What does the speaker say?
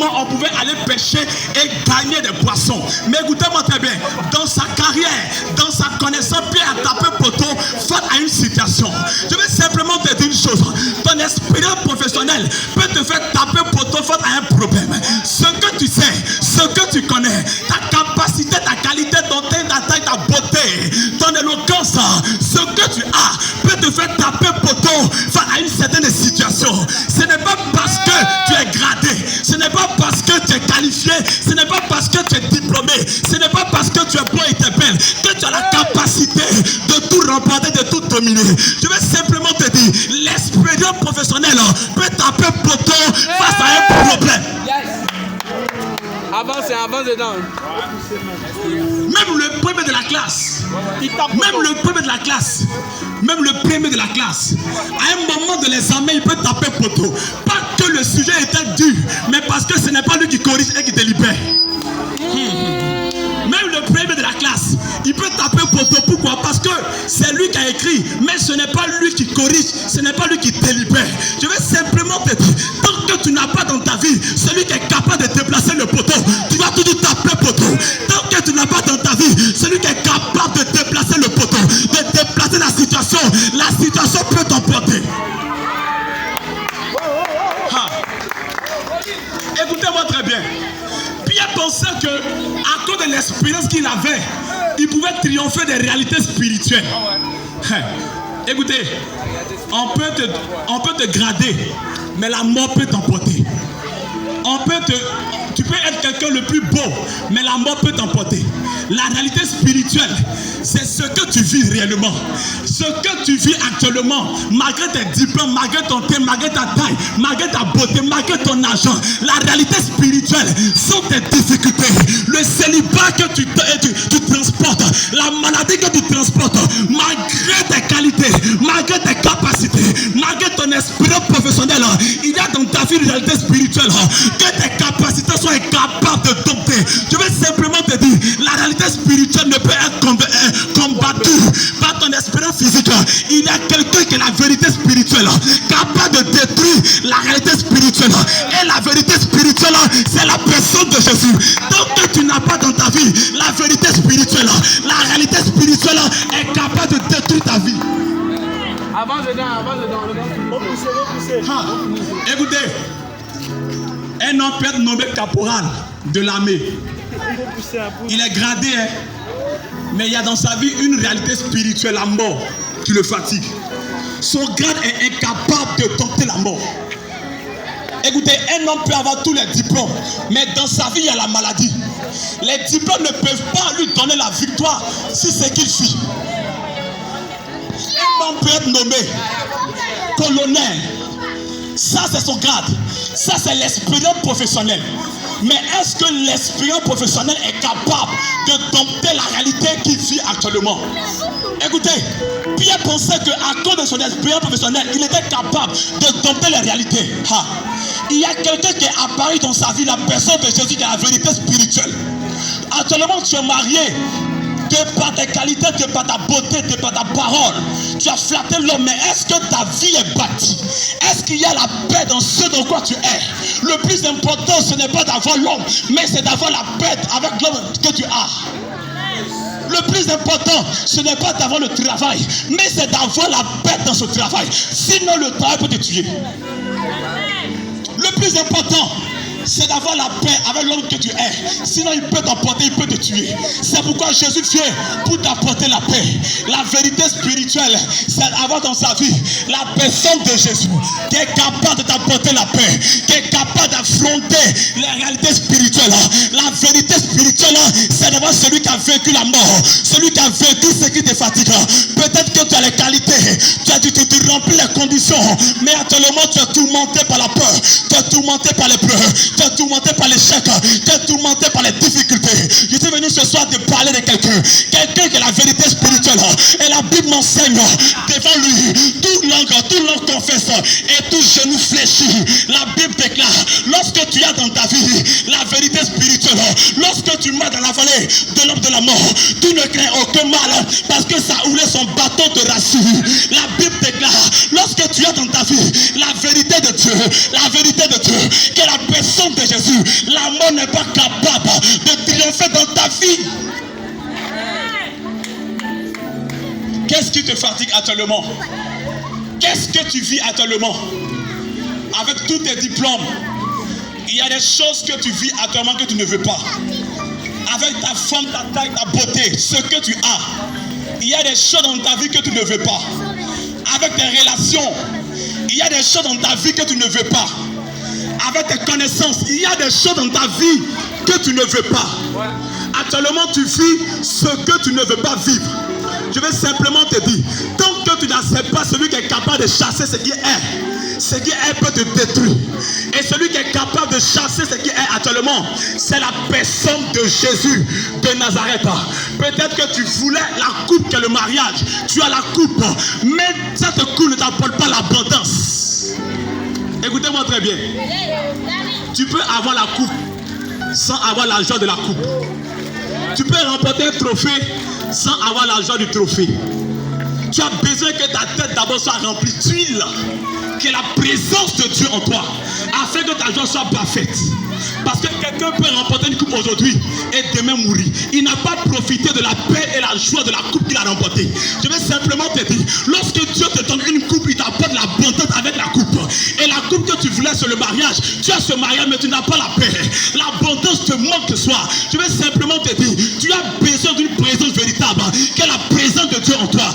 comment on pouvait aller pêcher et gagner des poissons. Mais écoutez-moi très bien, dans sa carrière, dans sa connaissance, Pierre a tapé poteau face à une situation. Je vais simplement te dire une chose. Ton expérience professionnelle peut te faire taper poteau face à un problème. Ce que tu sais, ce que tu connais, ta capacité, ta qualité, ton teint, ta taille, ta beauté, ton éloquence, ce que tu as peut te faire taper poteau face à une certaine situation. Ce n'est pas parce que tu es gradé, ce n'est pas parce que tu es qualifié, ce n'est pas parce que tu es diplômé, ce n'est pas parce que tu es beau et tu es belle que tu as la capacité de tout remporter, de tout dominer. Je vais simplement te dire, l'expérience professionnelle peut taper poteau face à un problème. Avance dedans. Même le premier de la classe, même le premier de la classe, même le premier de la classe, à un moment de l'examen, il peut taper poteau. Pas que le sujet était dur, mais parce que ce n'est pas lui qui corrige et qui délibère. Même le premier de la classe, il peut taper poteau. Pourquoi? Parce que c'est lui qui a écrit, mais ce n'est pas lui qui corrige, ce n'est pas lui qui délibère. Je vais simplement te dire, tant que tu n'as pas dans ta vie celui qui est capable de déplacer le poteau, tu vas toujours taper poteau. Tant que tu n'as pas dans ta vie celui qui est capable de déplacer le poteau, de déplacer la situation peut t'emporter. Écoutez-moi très bien. Pierre pensait que, à cause de l'expérience qu'il avait, il pouvait triompher des réalités spirituelles. Écoutez, on peut te grader, mais la mort peut t'emporter. Tu peux être quelqu'un le plus beau, mais la mort peut t'emporter. La réalité spirituelle, c'est ce que tu vis réellement. Ce que tu vis actuellement, malgré tes diplômes, malgré ton teint, malgré ta taille, malgré ta beauté, malgré ton argent. La réalité spirituelle sont tes difficultés. Le célibat que tu transportes, la maladie que tu transportes, malgré tes qualités, malgré tes capacités, malgré ton expérience professionnelle, il y a dans ta vie une réalité spirituelle que tes capacités soient incapables de dompter. Je vais simplement te dire, la réalité spirituelle ne peut être combattue par ton expérience physique. Il y a quelqu'un qui est la vérité spirituelle, capable de détruire la réalité spirituelle. Et la vérité spirituelle, c'est la personne de Jésus. Tant que tu n'as pas dans ta vie la vérité spirituelle, la réalité spirituelle est capable de détruire ta vie. Avance dedans. Écoutez, un homme peut être nommé caporal de l'armée. Il est gradé, mais il y a dans sa vie une réalité spirituelle, la mort, qui le fatigue. Son grade est incapable de dompter la mort. Écoutez, un homme peut avoir tous les diplômes, mais dans sa vie, il y a la maladie. Les diplômes ne peuvent pas lui donner la victoire si c'est qu'il fuit. Un homme peut être nommé colonel. Ça, c'est son grade. Ça, c'est l'expérience professionnelle. Mais est-ce que l'expérience professionnelle est capable de dompter la réalité qu'il vit actuellement? Écoutez, Pierre pensait qu'à cause de son expérience professionnelle, il était capable de dompter les réalités. Il y a quelqu'un qui est apparu dans sa vie, la personne de Jésus, qui est la vérité spirituelle. Actuellement, tu es marié. Que par tes qualités, que par ta beauté, que par ta parole, tu as flatté l'homme, mais est-ce que ta vie est bâtie? Est-ce qu'il y a la paix dans ce dans quoi tu es? Le plus important, ce n'est pas d'avoir l'homme, mais c'est d'avoir la paix avec l'homme que tu as. Le plus important, ce n'est pas d'avoir le travail, mais c'est d'avoir la paix dans ce travail. Sinon, le travail peut te tuer. Le plus important, c'est d'avoir la paix avec l'homme que tu es. Sinon, il peut t'emporter, il peut te tuer. C'est pourquoi Jésus vient pour t'apporter la paix. La vérité spirituelle, c'est d'avoir dans sa vie la personne de Jésus qui est capable de t'apporter la paix, qui est capable d'affronter les réalités spirituelles. La vérité spirituelle, c'est d'avoir celui qui a vaincu la mort, celui qui a vaincu ce qui te fatigue. Peut-être que tu as les qualités, tu remplis les conditions, mais actuellement tu es tourmenté par la peur, tu es tourmenté par les pleurs, tu es tourmenté par l'échec, tu es tourmenté par les difficultés. Je suis venu ce soir te parler de quelqu'un qui est la vérité spirituelle. Et la Bible m'enseigne devant lui, toute langue confesse et tout genou fléchit. La Bible déclare, lorsque tu as dans ta vie la vérité spirituelle, lorsque lorsque tu marches dans la vallée de l'ombre de la mort, tu ne crains aucun mal parce que ça ouvre son bâton te rassure. La Bible déclare, lorsque tu as dans ta vie la vérité de Dieu, que la personne de Jésus, la mort n'est pas capable de triompher dans ta vie. Qu'est-ce qui te fatigue actuellement? Qu'est-ce que tu vis actuellement? Avec tous tes diplômes, il y a des choses que tu vis actuellement que tu ne veux pas. Avec ta forme, ta taille, ta beauté, ce que tu as, il y a des choses dans ta vie que tu ne veux pas. Avec tes relations, il y a des choses dans ta vie que tu ne veux pas. Avec tes connaissances, il y a des choses dans ta vie que tu ne veux pas. Actuellement, tu vis ce que tu ne veux pas vivre. Je vais simplement te dire, tant que tu n'acceptes pas celui qui est capable de chasser ce qui est peut te détruire. Et celui qui est capable de chasser ce qui est actuellement, c'est la personne de Jésus de Nazareth. Peut-être que tu voulais la coupe que le mariage, tu as la coupe, mais cette coupe ne t'apporte pas l'abondance. Écoutez-moi très bien. Tu peux avoir la coupe sans avoir la joie de la coupe. Tu peux remporter un trophée sans avoir la joie du trophée. Tu as besoin que ta tête d'abord soit remplie d'huile, que la présence de Dieu en toi, afin que ta joie soit parfaite. Parce que quelqu'un peut remporter une coupe aujourd'hui et demain mourir. Il n'a pas profité de la paix et la joie de la coupe qu'il a remportée. Je vais simplement te dire, lorsque Dieu te donne une coupe, il t'apporte l'abondance avec la coupe. Et la coupe que tu voulais sur le mariage, tu as ce mariage mais tu n'as pas la paix. L'abondance te manque ce soir. Je vais simplement te dire, tu as besoin d'une présence véritable, qui est la présence de Dieu en toi,